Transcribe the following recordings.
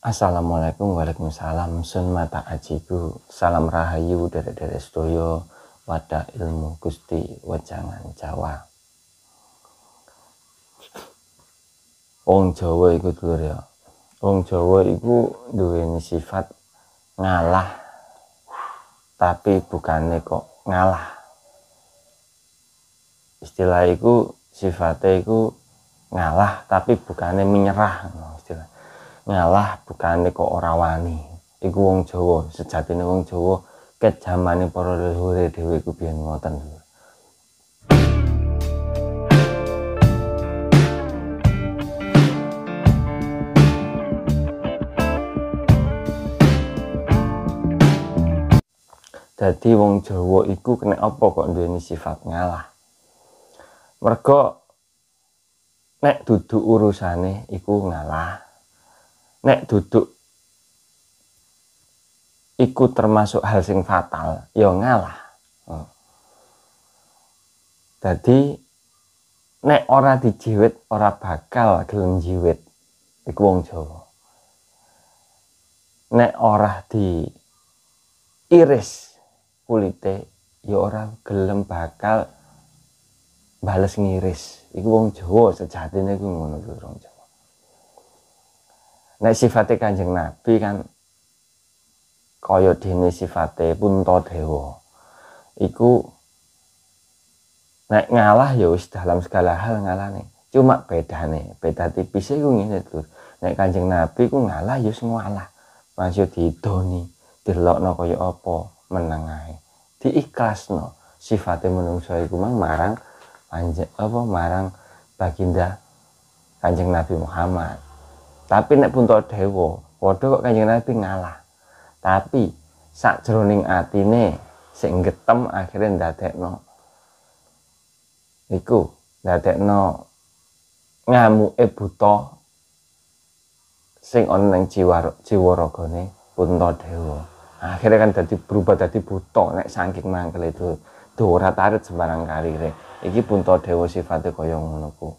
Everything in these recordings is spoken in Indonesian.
Assalamualaikum, waalaikumsalam, sun mata ajiku, salam rahayu dari sedoyo, wadah ilmu Gusti Wejangan Jawa. Wong Jawa iku dulur ya. Wong Jawa iku duweni sifat ngalah, tapi bukannya kok ngalah. Istilah iku sifatnya iku ngalah, tapi bukannya menyerah. Istilah ngalah bukannya kok ora wani. Iku wong Jawa, sejatine wong Jawa ket jamane para leluhure dhewe iku biyen ngoten. Dadi wong Jawa iku kena apa kok duweni sifat ngalah? Mergo nek duduk urusane iku ngalah. Nek duduk iku termasuk hal sing fatal, ya ngalah. Dadi nek ora dijiwit ora bakal gelem jiwit. Iku wong Jawa. Nek ora diiris kulite ya ora gelem bakal bales ngiris. Iku wong Jawa sejatine iku ngono lho wong Jawa. Nek sifate Kanjeng Nabi kan kaya dene sifate Puntadewa. Iku nek ngalah ya wis dalam segala hal ngalane. Cuma beda tipis iku ngene lho. Nek Kanjeng Nabi ku ngalah ya wis ngalah. Maksud didoni, dilokno kaya apa meneng ae. Diikhlasno. Sifate menungso iku marang marang baginda Kanjeng Nabi Muhammad. Tapi nek Puntadewa, padha kok Kanjeng Nabi ngalah. Tapi sakjroning atine sing getem akhire ndadekno iku ngamuke buta sing ana ning jiwa ragane Puntadewa. Akhire kan berubah dadi buta nek saking mangkel itu ora tarit sembarang karire. Iki Puntadewa sifate kaya ngono ku.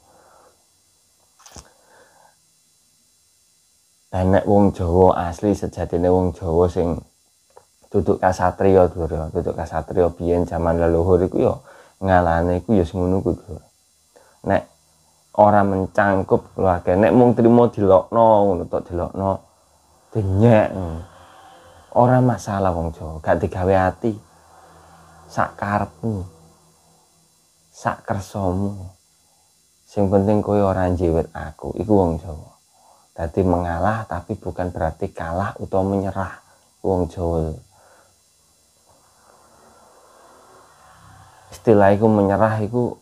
Nek wong Jawa asli sejatine wong Jawa sing duduk kasatriya dulur, duduk kasatriya biyen jaman leluhur iku ya ngalane iku ya ngono ku. Nek ora mencangkup keluarga, nek mung trimo dilokno ngono tok dilokno dinyek. Ora masalah wong Jawa, gak digawe ati. Sak karepmu. Sak kersamu. Sing penting kowe ora njiwit aku, iku wong Jawa. Dadi mengalah tapi bukan berarti kalah utawa menyerah. Wong Jawa istilah iku menyerah iku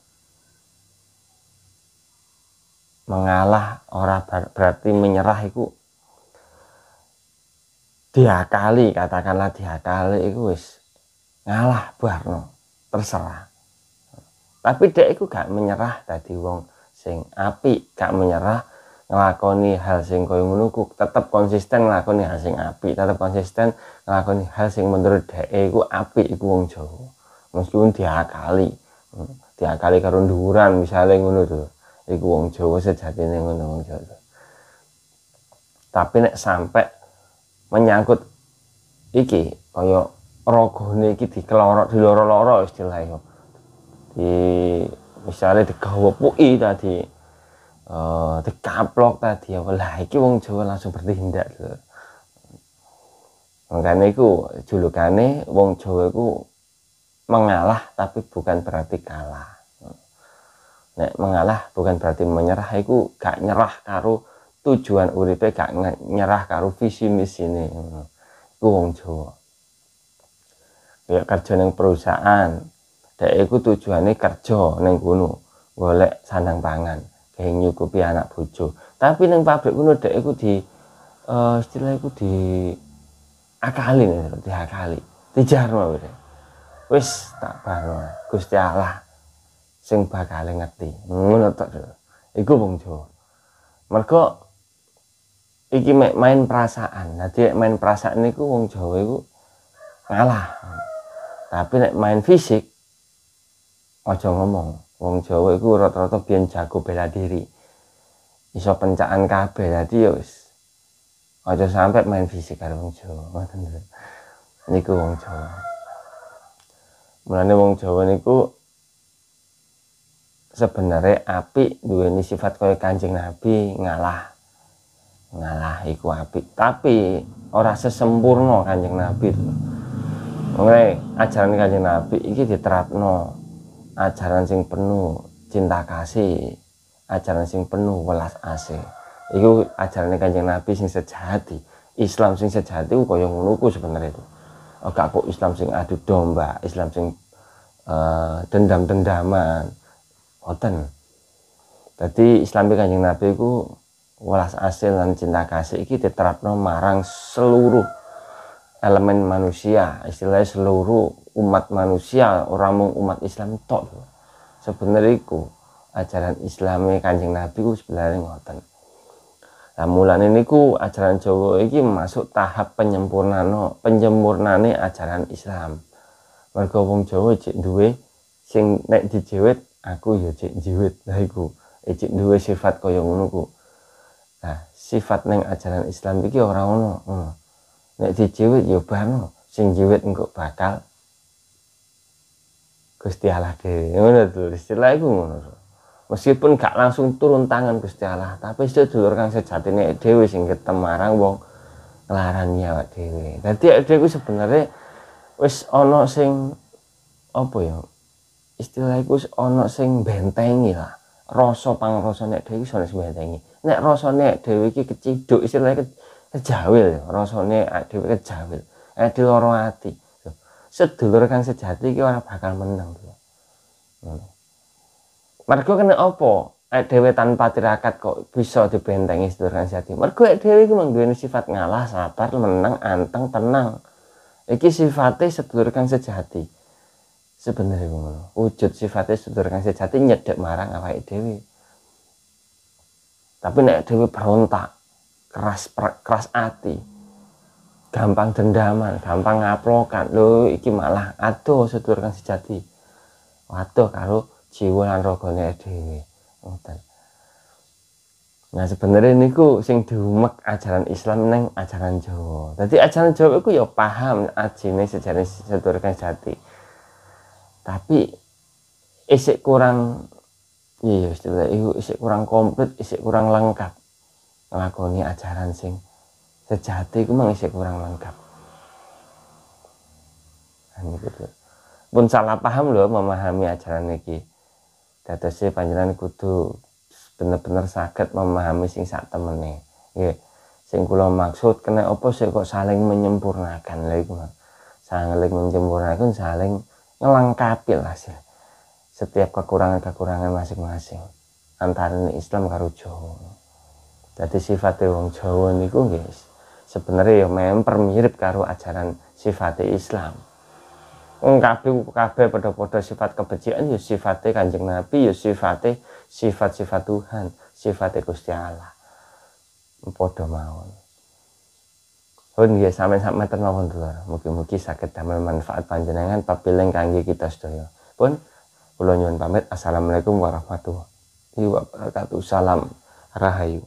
mengalah ora berarti menyerah iku diakali, katakanlah diakali iku wis ngalah barno terserah. Tapi dek iku gak menyerah dadi wong sing apik, gak menyerah nglakoni hal sing kaya ngono ku tetep konsisten nglakoni hal sing apik, tetep konsisten nglakoni hal sing menurut dhek iku apik iku wong Jawa. Meskipun diakali karo nduwuran misale ngono lho. Iku wong Jawa sejatine ngono wong Jawa. Tapi nek sampai menyangkut iki kaya ragane iki dikelorok diloro-loro istilahnya. Misale digawa puki tadi dikaplok tadi ya lah iki wong Jawa langsung bertindak lho. Makanya iku julukane wong Jawa iku mengalah tapi bukan berarti kalah. Nek mengalah bukan berarti menyerah, iku gak nyerah karo tujuan uripe, gak nyerah karo visi misine. Iku wong Jawa. Kayak kerja ning perusahaan, dhek iku tujuane kerja ning kono, golek sandang pangan. Kayak nyukupi anak bojo. Tapi neng pabrik kuno dek iku istilah iku diakali, dijarno wae. Wis tak baro Gusti Allah sing bakal ngerti. Ngono tok. Iku wong Jawa. Mergo iki main perasaan. Dadi main perasaan niku wong Jawa iku ngalah. Tapi nek main fisik aja ngomong. Wong Jawa iku rata-rata biyen jago bela diri. Iso pencaan kabeh. Dadi ya wis Aja sampai main fisik karo wong Jawa. Ngoten lho. Niku wong Jawa. Mulane wong Jawa niku sebenarnya apik duweni sifat kaya Kanjeng Nabi, ngalah iku apik, tapi ora sesempurna Kanjeng Nabi. Mulai ajaran Kanjeng Nabi iki diterapno ajaran sing penuh cinta kasih, ajaran sing penuh welas asih. Iku ajaran Kanjeng Nabi sing sejati. Islam sing sejati ku kaya ngono ku sebenarnya itu. Gak kok Islam sing adu domba, Islam sing dendam-dendaman. Ngoten. Dadi Islam Kanjeng Nabi ku welas asih lan cinta kasih iki diterapno marang seluruh elemen manusia, istilahnya seluruh umat manusia, orang mung umat Islam tok. Sebenarnya iku ajaran Islami Kanjeng Nabi ku sebenarnya ngoten. Lah mulane niku ajaran Jawa iki masuk tahap penyempurnane ajaran Islam. Mergo wong Jawa cek duwe sing nek dijiwit aku ya cek jiwit. Lah iku cek duwe sifat kaya ngono ku. Nah, sifat neng ajaran Islam iki ora ono. Nek dijiwit ya bano, sing jiwit engko bakal Gusti Allah dhewe. Ngono to, istilah iku ngono. Meskipun gak langsung turun tangan Gusti Allah, tapi sedulur kang sejatine dhewe sing ketem marang wong nglarani awake dhewe. Dadi awake dhewe sebenarnya wis ana sing apa ya? Istilah iku wis ana sing bentengi lah. Rasa pangrasa nek dhewe iso bentengi. Nek rasane dhewe iki keciduk istilahnya kejawil, rasane dhewe kejawil. Dhewe lara ati. Sedulur kang sejati iki ora bakal menang. Mergo kena apa? Dhewe tanpa tirakat kok bisa dibentengi sedulur kang sejati. Mergo dhewe iki mung duwe sifat ngalah, sabar, menang, anteng, tenang. Iki sifate sedulur kang sejati. Sebenarnya ngono. Wujud sifate sedulur kang sejati nyedhek marang awake dhewe. Tapi nek dhewe berontak, keras ati, gampang dendaman, gampang ngaplokan, lho iki malah adoh sedulur kang sejati. Adoh karo jiwa lan ragane dhewe. Ngoten. Nah sebenarnya niku sing diumek ajaran Islam neng ajaran Jawa. Dadi ajaran Jawa iku ya paham ajine sejarah sedulur kang sejati. Tapi isik kurang iya istilah itu isik kurang komplit, isik kurang lengkap nglakoni ajaran sing sejati iku mung isik kurang lengkap. Nah niku pun salah paham lho memahami ajaran iki. Dadose panjenengan kudu bener-bener saged memahami sing sak temene. Nggih. Sing kula maksud kena apa sih kok saling menyempurnakan lha iku. Saling menyempurnakan, saling ngelengkapi lah sih. Setiap kekurangan-kekurangan masing-masing antara Islam karo Jawa. Jadi sifatnya wong Jawa niku nggih sebenarnya ya memper mirip karo ajaran sifatnya Islam. Wong kabeh padha-padha sifat kebencian ya sifatnya Kanjeng Nabi, ya sifatnya sifat-sifat Tuhan, sifatnya Gusti Allah. Padha mawon. Pun nggih sampeyan meten mawon dulur. Mugi-mugi saged damel manfaat panjenengan papiling kangge kita sedaya. Pun kula nyuwun pamit. Assalamualaikum warahmatullahi wabarakatuh. Salam rahayu.